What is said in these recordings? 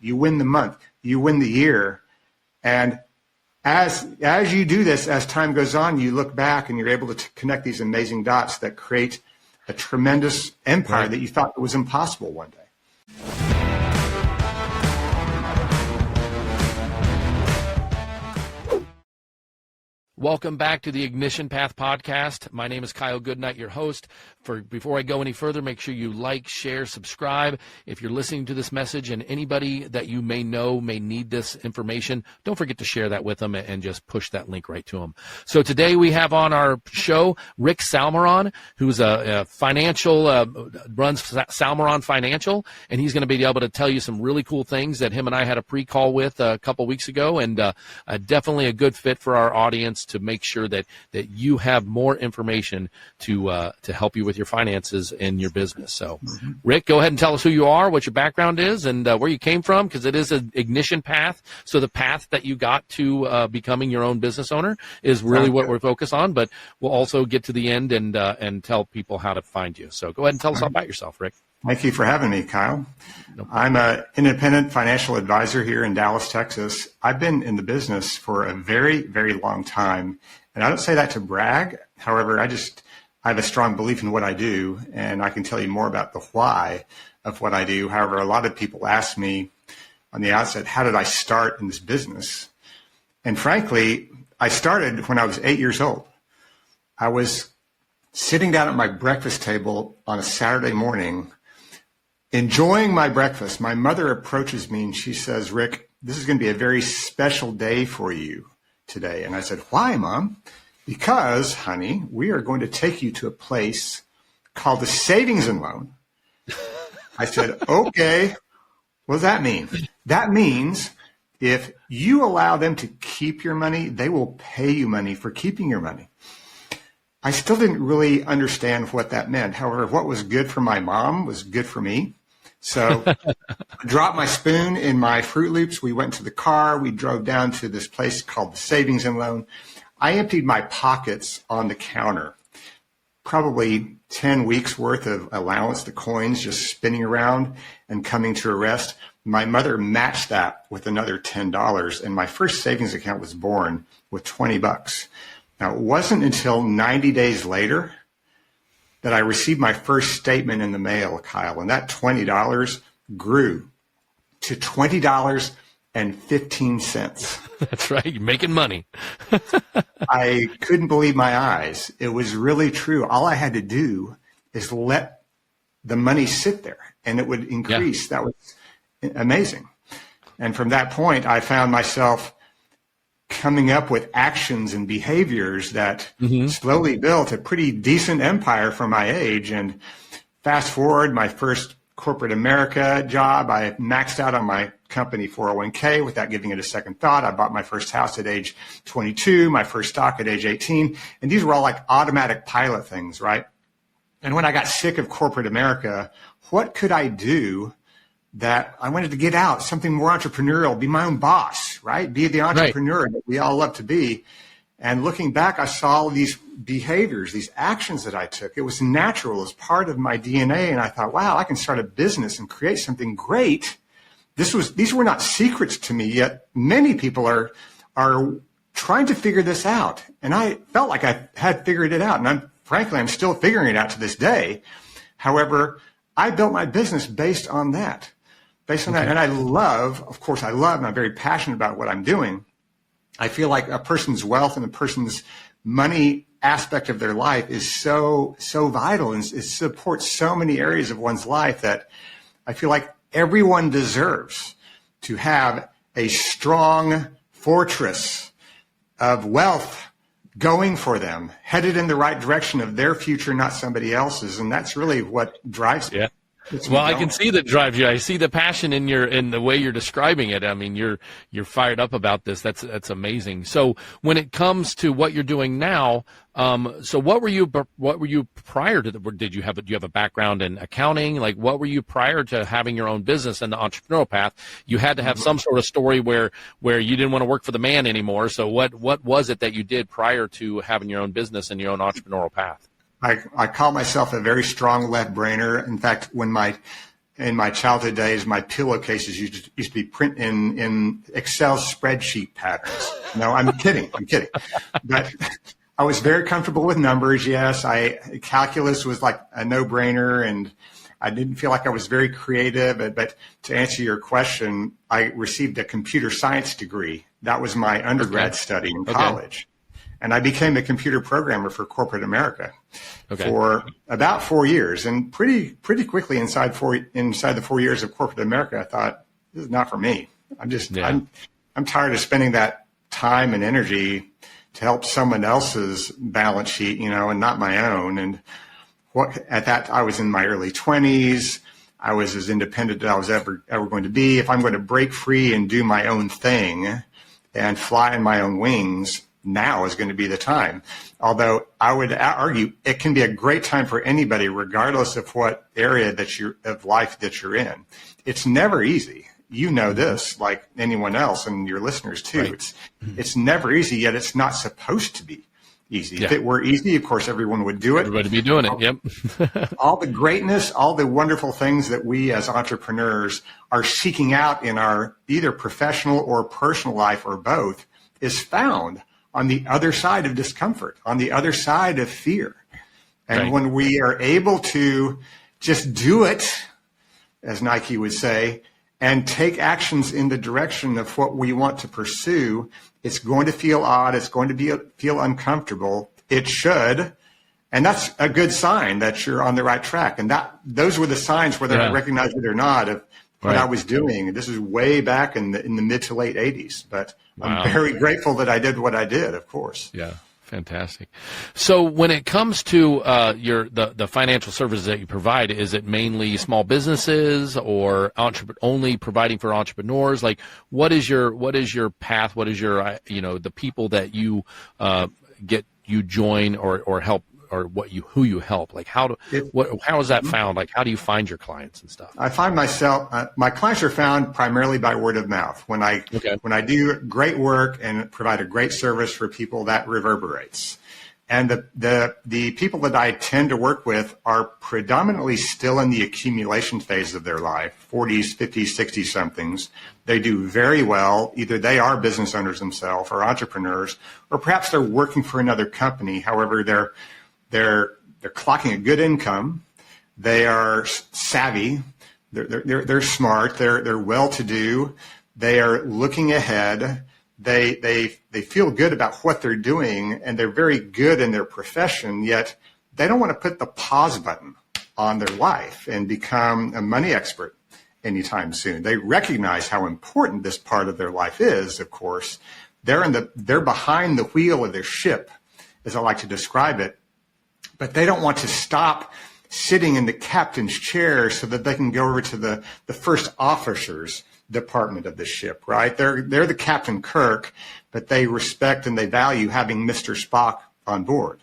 you win the month, you win the year. And as you do this, as time goes on, you look back and you're able to connect these amazing dots that create a tremendous empire that you thought was impossible one day. Welcome back to the Ignition Path podcast. My name is Kyle Goodknight, your host. Before I go any further, make sure you like, share, subscribe. If you're listening to this message and anybody that you may know may need this information, don't forget to share that with them and just push that link right to them. So today we have on our show Rick Salmeron, who's a financial, runs Salmeron Financial, and he's going to be able to tell you some really cool things that him and I had a pre-call with a couple weeks ago, and definitely a good fit for our audience to make sure that you have more information to help you with your finances and your business. So, Rick, go ahead and tell us who you are, what your background is, and where you came from, because it is an ignition path. So the path that you got to becoming your own business owner is really what we're focused on, but we'll also get to the end and tell people how to find you. So go ahead and tell us all about yourself, Rick. Thank you for having me, Kyle. I'm an independent financial advisor here in Dallas, Texas. I've been in the business for a very, very long time. And I don't say that to brag. However, I have a strong belief in what I do, and I can tell you more about the why of what I do. However, a lot of people ask me on the outset, how did I start in this business? And frankly, I started when I was 8 years old. I was sitting down at my breakfast table on a Saturday morning, enjoying my breakfast. My mother approaches me and she says, "Rick, this is going to be a very special day for you today." And I said, "Why, Mom?" "Because, honey, we are going to take you to a place called the Savings and Loan." I said, "Okay, what does that mean?" "That means if you allow them to keep your money, they will pay you money for keeping your money." I still didn't really understand what that meant. However, what was good for my mom was good for me. So I dropped my spoon in my Fruit Loops. We went to the car. We drove down to this place called the Savings and Loan. I emptied my pockets on the counter, probably 10 weeks worth of allowance, the coins just spinning around and coming to a rest. My mother matched that with another $10, and my first savings account was born with $20. Now, it wasn't until 90 days later that I received my first statement in the mail, Kyle, and that $20 grew to $20.15. That's right. You're making money. I couldn't believe my eyes. It was really true. All I had to do is let the money sit there, and it would increase. Yeah. That was amazing. And from that point, I found myself coming up with actions and behaviors that slowly built a pretty decent empire for my age. And fast forward, my first corporate America job, I maxed out on my company 401k without giving it a second thought. I bought my first house at age 22, my first stock at age 18. And these were all like automatic pilot things, right? And when I got sick of corporate America, what could I do that I wanted to get out, something more entrepreneurial, be my own boss, right? Be the entrepreneur that we all love to be. And looking back, I saw all these behaviors, these actions that I took. It was natural as part of my DNA. And I thought, wow, I can start a business and create something great. These were not secrets to me, yet many people are trying to figure this out. And I felt like I had figured it out. And frankly, I'm still figuring it out to this day. However, I built my business based on that. And I love, and I'm very passionate about what I'm doing. I feel like a person's wealth and a person's money aspect of their life is so vital, and it supports so many areas of one's life that I feel like everyone deserves to have a strong fortress of wealth going for them, headed in the right direction of their future, not somebody else's. And that's really what drives me. Yeah. Well, I can see that drives you. I see the passion in the way you're describing it. I mean, you're fired up about this. That's amazing. So when it comes to what you're doing now, so what were you prior to do you have a background in accounting? Like, what were you prior to having your own business and the entrepreneurial path? You had to have some sort of story where you didn't want to work for the man anymore. So what was it that you did prior to having your own business and your own entrepreneurial path? I call myself a very strong left brainer. In fact, when my in my childhood days, my pillowcases used to be print in Excel spreadsheet patterns. No, I'm kidding. But I was very comfortable with numbers. Yes, calculus was like a no-brainer, and I didn't feel like I was very creative. But to answer your question, I received a computer science degree. That was my undergrad study in college. And I became a computer programmer for corporate America for about 4 years. And pretty quickly inside the 4 years of corporate America, I thought, this is not for me. I'm tired of spending that time and energy to help someone else's balance sheet, and not my own. And I was in my early 20s. I was as independent as I was ever going to be. If I'm going to break free and do my own thing and fly in my own wings, now is going to be the time. Although I would argue it can be a great time for anybody, regardless of what area of life that you're in. It's never easy. You know this, like anyone else, and your listeners too. Right. It's never easy, yet it's not supposed to be easy. Yeah. If it were easy, of course, everyone would do it. Everybody would be doing it. Yep. All the greatness, all the wonderful things that we as entrepreneurs are seeking out in our either professional or personal life or both is found on the other side of discomfort, on the other side of fear. And when we are able to just do it, as Nike would say, and take actions in the direction of what we want to pursue, it's going to feel odd. It's going to feel uncomfortable. It should. And that's a good sign that you're on the right track. And those were the signs, whether I recognize it or not, of what I was doing. This is way back in the mid to late 80s. But I'm very grateful that I did what I did, of course. Yeah. Fantastic. So when it comes to the financial services that you provide, is it mainly small businesses or only providing for entrepreneurs? Like, what is your path? What is your the people that you you join or help, or who you help? Like, how is that found? Like, how do you find your clients and stuff? I find myself, my clients are found primarily by word of mouth. When I do great work and provide a great service for people, that reverberates. And the people that I tend to work with are predominantly still in the accumulation phase of their life, 40s, 50s, 60 somethings. They do very well. Either they are business owners themselves or entrepreneurs, or perhaps they're working for another company. However, they're clocking a good income. They are savvy. They're smart. They're well-to-do. They are looking ahead. They feel good about what they're doing, and they're very good in their profession. Yet they don't want to put the pause button on their life and become a money expert anytime soon. They recognize how important this part of their life is. Of course, they're behind the wheel of their ship, as I like to describe it. But they don't want to stop sitting in the captain's chair so that they can go over to the first officer's department of the ship, right? They're the Captain Kirk, but they respect and they value having Mr. Spock on board.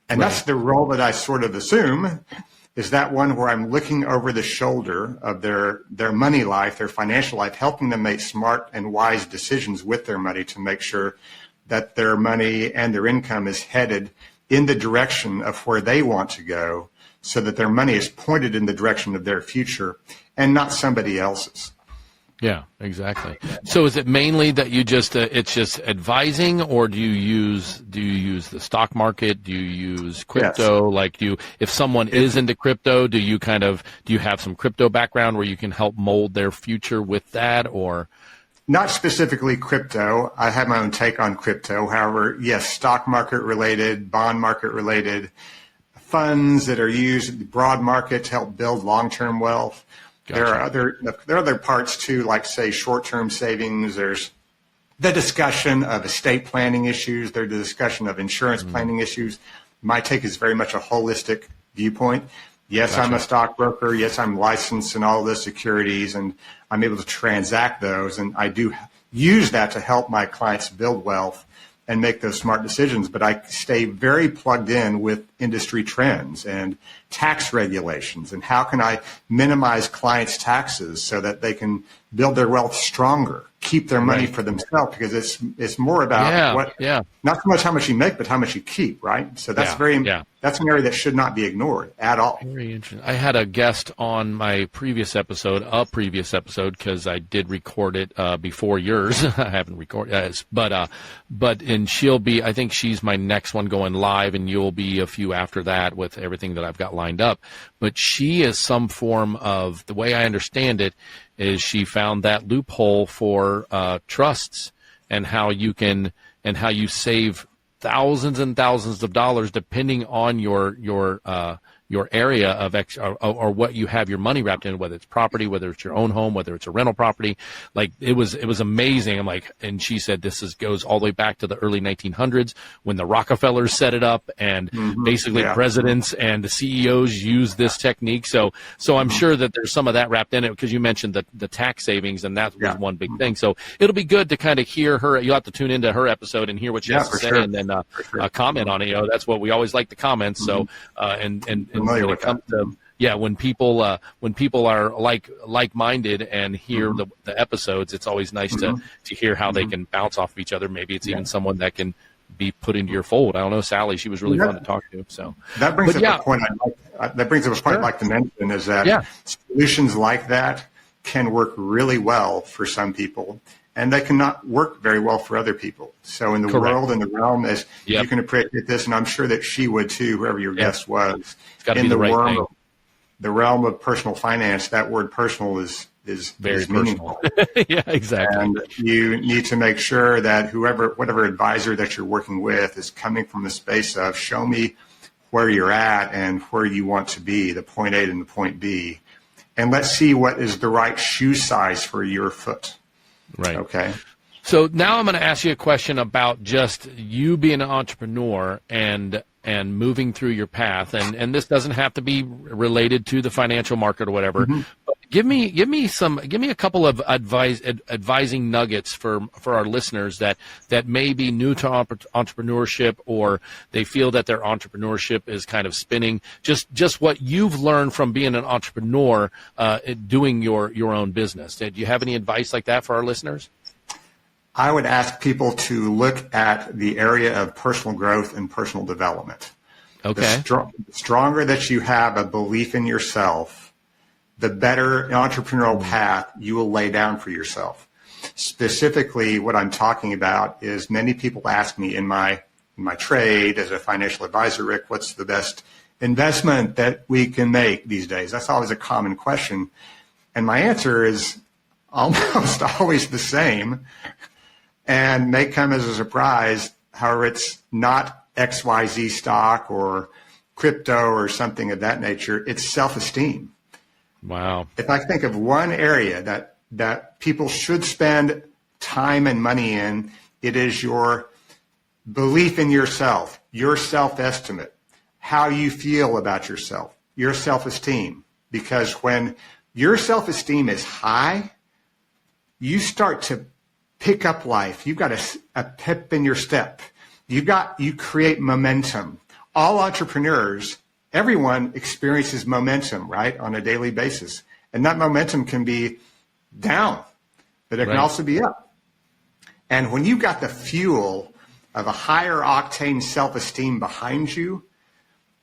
And that's the role that I sort of assume, is that one where I'm looking over the shoulder of their money life, their financial life, helping them make smart and wise decisions with their money to make sure that their money and their income is headed in the direction of where they want to go, so that their money is pointed in the direction of their future and not somebody else's. Yeah, exactly. So is it mainly that you just it's just advising, or do you use the stock market? Do you use crypto? Yes. If someone is into crypto, do you have some crypto background where you can help mold their future with that, or? Not specifically crypto. I have my own take on crypto. However, yes, stock market related, bond market related, funds that are used in the broad market to help build long-term wealth. Gotcha. There are other parts too, like say short-term savings. There's the discussion of estate planning issues. There's the discussion of insurance planning issues. My take is very much a holistic viewpoint. Yes, gotcha. I'm a stockbroker. Yes, I'm licensed in all the securities, and I'm able to transact those. And I do use that to help my clients build wealth and make those smart decisions. But I stay very plugged in with industry trends and tax regulations, and how can I minimize clients' taxes so that they can build their wealth stronger, keep their money for themselves, because it's more about not so much how much you make, but how much you keep, right? So that's very that's an area that should not be ignored at all. Very interesting. I had a guest on my previous episode, because I did record it before yours. I haven't recorded, but I think she's my next one going live, and you'll be a few after that with everything that I've got lined up. But she is some form of, the way I understand it, is she found that loophole for trusts and how you save thousands and thousands of dollars depending on your area of or what you have your money wrapped in, whether it's property, whether it's your own home, whether it's a rental property. Like it was amazing. I'm like, and she said goes all the way back to the early 1900s when the Rockefellers set it up, and basically presidents and the CEOs use this technique. So I'm sure that there's some of that wrapped in it, because you mentioned the tax savings, and that was one big thing. So it'll be good to kind of hear her. You'll have to tune into her episode and hear what she has to say, and then comment on it. That's what we always like, the comments. So and when it comes to when people are like-minded and hear the episodes, it's always nice to hear how they can bounce off of each other. Maybe it's even someone that can be put into your fold. I don't know, Sally. She was really fun to talk to. So that brings up a point. I'd like to mention is that solutions like that can work really well for some people, and they cannot work very well for other people. So in the world, in the realm, as you can appreciate this, and I'm sure that she would too, whoever your guest was, in the realm of personal finance, that word personal is very meaningful. Yeah, exactly. And you need to make sure that whatever advisor that you're working with is coming from the space of, show me where you're at and where you want to be, the point A and the point B. And let's see what is the right shoe size for your foot. Right. Okay. So now I'm going to ask you a question about just you being an entrepreneur and moving through your path. And this doesn't have to be related to the financial market or whatever. But give me a couple of advising nuggets for our listeners that may be new to entrepreneurship, or they feel that their entrepreneurship is kind of spinning. Just what you've learned from being an entrepreneur, doing your own business. Do you have any advice like that for our listeners? I would ask people to look at the area of personal growth and personal development. Okay. The stronger that you have a belief in yourself, the better entrepreneurial path you will lay down for yourself. Specifically, what I'm talking about is, many people ask me in my trade as a financial advisor, Rick, what's the best investment that we can make these days? That's always a common question. And my answer is almost always the same, and may come as a surprise. However, it's not XYZ stock or crypto or something of that nature. It's self-esteem. Wow. If I think of one area that people should spend time and money in, it is your belief in yourself, your self-estimate, how you feel about yourself, your self-esteem. Because when your self-esteem is high, you start to pick up life. You've got a pep in your step. You create momentum. All entrepreneurs, everyone experiences momentum, right, on a daily basis. And that momentum can be down, but it can also be up. And when you've got the fuel of a higher octane self-esteem behind you,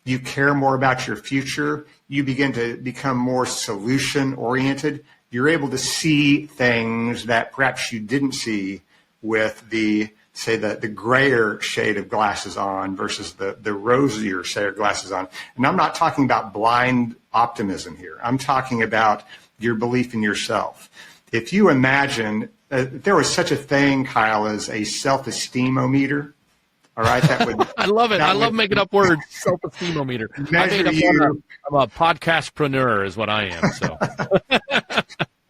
you care more about your future. You begin to become more solution-oriented. You're able to see things that perhaps you didn't see with the grayer shade of glasses on versus the rosier shade of glasses on. And I'm not talking about blind optimism here. I'm talking about your belief in yourself. If you imagine there was such a thing, Kyle, as a self-esteem-o-meter, all right, that would. I love it. I love making up words. Self-esteem-o-meter. I'm a podcastpreneur, is what I am. So,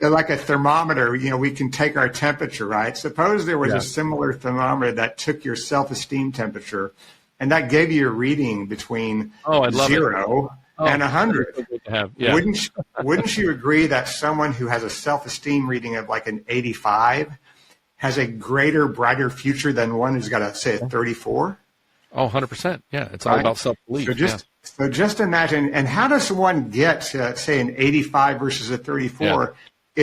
like a thermometer, we can take our temperature, right? Suppose there was a similar thermometer that took your self-esteem temperature, and that gave you a reading between 0 and 100. Wouldn't you agree that someone who has a self-esteem reading of like an 85 has a greater, brighter future than one who's got a 34? Oh, 100%. Yeah, it's all about self-belief. So just imagine, and how does one get to, say, an 85 versus a 34? Yeah.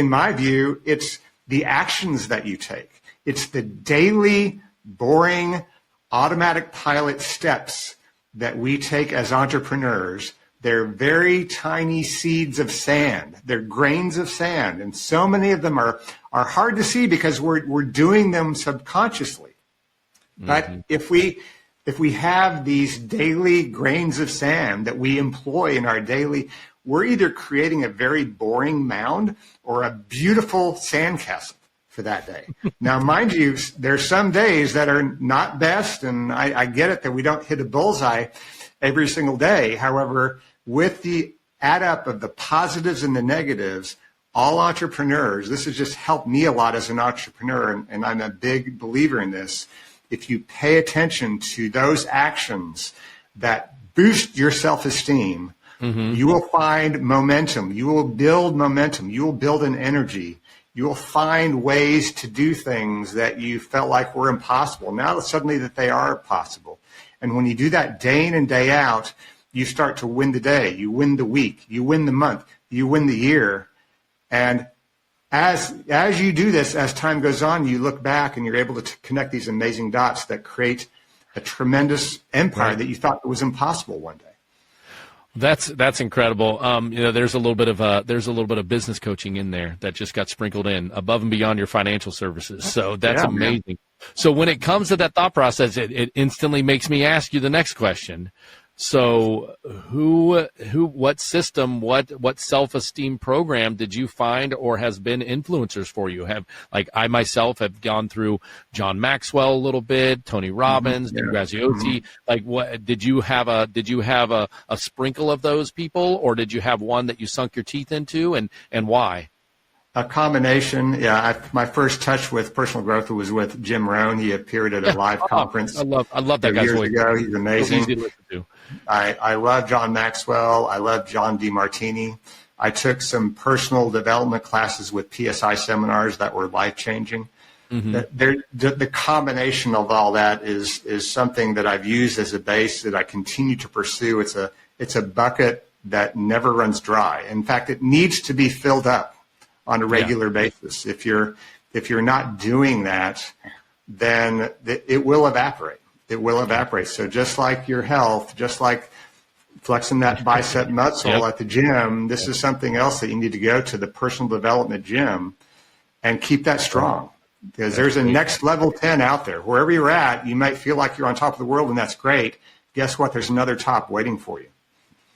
In my view, it's the actions that you take. It's the daily, boring, automatic pilot steps that we take as entrepreneurs, they're very tiny seeds of sand. They're grains of sand. And so many of them are hard to see because we're doing them subconsciously. But if we have these daily grains of sand that we employ in our daily, we're either creating a very boring mound or a beautiful sandcastle for that day. Now, mind you, there's some days that are not best, and I get it that we don't hit a bullseye every single day. However, with the add up of the positives and the negatives, all entrepreneurs, this has just helped me a lot as an entrepreneur, and I'm a big believer in this. If you pay attention to those actions that boost your self-esteem, you will find momentum. You will build momentum. You will build an energy. You will find ways to do things that you felt like were impossible. Now suddenly that they are possible. And when you do that day in and day out, you start to win the day. You win the week. You win the month. You win the year. And as you do this, as time goes on, you look back and you're able to connect these amazing dots that create a tremendous empire that you thought was impossible one day. That's incredible. There's a little bit of business coaching in there that just got sprinkled in above and beyond your financial services. So that's amazing. Man. So when it comes to that thought process, it instantly makes me ask you the next question. So what system, what self-esteem program did you find or has been influencers for you? I myself have gone through John Maxwell a little bit, Tony Robbins, Nick Graziosi. What did you have a sprinkle of those people, or did you have one that you sunk your teeth into, and why? A combination. Yeah. My first touch with personal growth was with Jim Rohn. He appeared at a live conference. I love that guy's voice. Years ago. He's amazing. Easy to listen to. I love John Maxwell. I love John DeMartini. I took some personal development classes with PSI seminars that were life-changing. The combination of all that is something that I've used as a base that I continue to pursue. It's a bucket that never runs dry. In fact, it needs to be filled up on a regular basis. If you're not doing that, then it will evaporate. It will evaporate. So just like your health, just like flexing that bicep muscle at the gym, this is something else that you need to go to the personal development gym and keep that strong. Because there's a next level 10 out there. Wherever you're at, you might feel like you're on top of the world, and that's great. Guess what? There's another top waiting for you.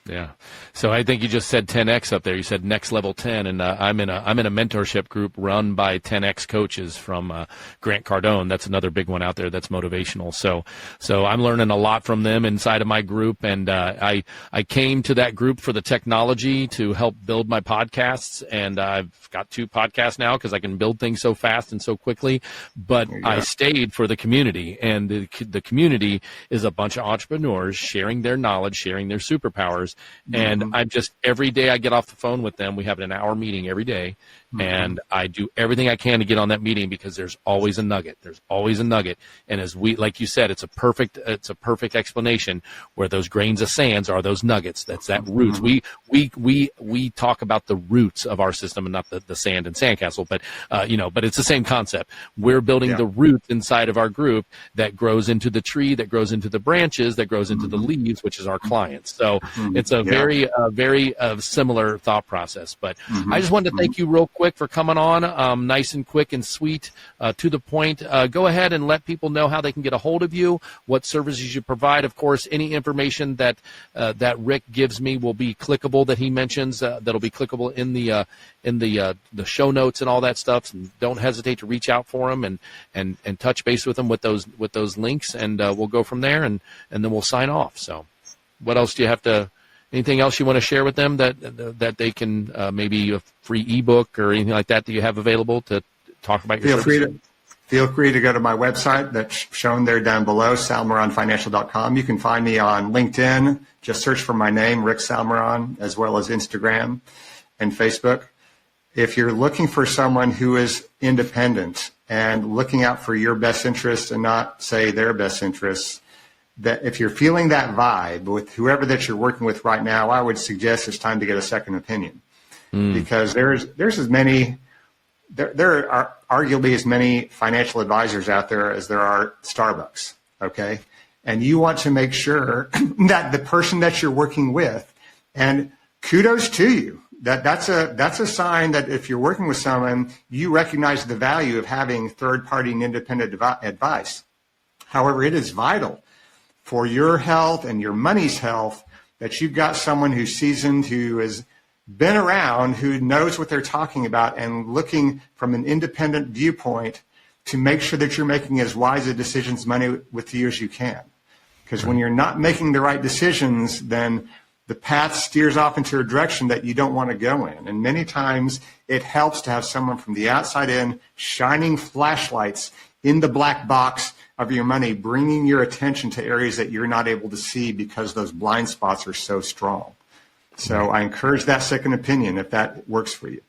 Yeah. So I think you just said 10X up there. You said next level 10, and I'm in a mentorship group run by 10X coaches from Grant Cardone. That's another big one out there that's motivational. So I'm learning a lot from them inside of my group, and I came to that group for the technology to help build my podcasts, and I've got 2 podcasts now because I can build things so fast and so quickly. But I stayed for the community, and the community is a bunch of entrepreneurs sharing their knowledge, sharing their superpowers. And I'm just, every day I get off the phone with them, we have an hour meeting every day, and I do everything I can to get on that meeting because there's always a nugget. There's always a nugget. And as like you said, it's a perfect explanation where those grains of sands are those nuggets. That's that roots. We talk about the roots of our system and not the sand and sandcastle, but it's the same concept. We're building the roots inside of our group that grows into the tree, that grows into the branches, that grows into the leaves, which is our clients. So it's a very similar thought process. But I just wanted to thank you real quick for coming on, nice and quick and sweet, to the point. Go ahead and let people know how they can get a hold of you, what services you provide. Of course, any information that Rick gives me will be clickable, that he mentions, that'll be clickable in the show notes and all that stuff. So don't hesitate to reach out for him and touch base with him with those links, and we'll go from there, and then we'll sign off. So what else do you have to? Anything else you want to share with them that they can, maybe a free ebook or anything like that you have available to talk about your services? Feel free to go to my website that's shown there down below, salmeronfinancial.com. You can find me on LinkedIn. Just search for my name, Rick Salmeron, as well as Instagram and Facebook. If you're looking for someone who is independent and looking out for your best interests and not, say, their best interests, that if you're feeling that vibe with whoever that you're working with right now, I would suggest it's time to get a second opinion, because there are arguably as many financial advisors out there as there are Starbucks. Okay. and you want to make sure that the person that you're working with, and kudos to you, that's a sign that if you're working with someone, you recognize the value of having third-party and independent advice. However, it is vital for your health and your money's health that you've got someone who's seasoned, who has been around, who knows what they're talking about, and looking from an independent viewpoint to make sure that you're making as wise a decisions money with you as you can. Because when you're not making the right decisions, then the path steers off into a direction that you don't want to go in. And many times it helps to have someone from the outside in shining flashlights in the black box of your money, bringing your attention to areas that you're not able to see because those blind spots are so strong. So I encourage that second opinion if that works for you.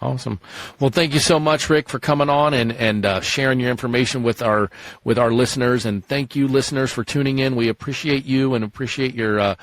Awesome. Well, thank you so much, Rick, for coming on and sharing your information with our listeners. And thank you, listeners, for tuning in. We appreciate you and appreciate your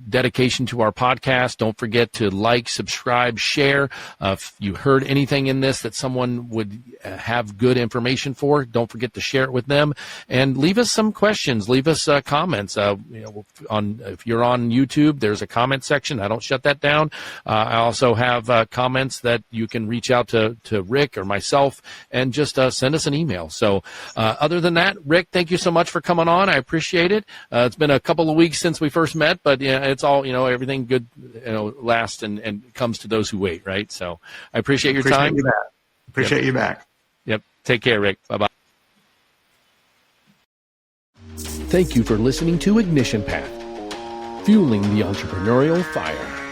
dedication to our podcast. Don't forget to like, subscribe, share. If you heard anything in this that someone would have good information for, don't forget to share it with them. And leave us some questions. Leave us comments. If you're on YouTube, there's a comment section. I don't shut that down. I also have comments that you can reach out to Rick or myself and just send us an email. So other than that, Rick, thank you so much for coming on. I appreciate it. It's been a couple of weeks since we first met, but it's all, everything good, lasts and comes to those who wait, right? So I appreciate your time. Appreciate you back. Yep. Take care, Rick. Bye-bye. Thank you for listening to Ignition Path, fueling the entrepreneurial fire.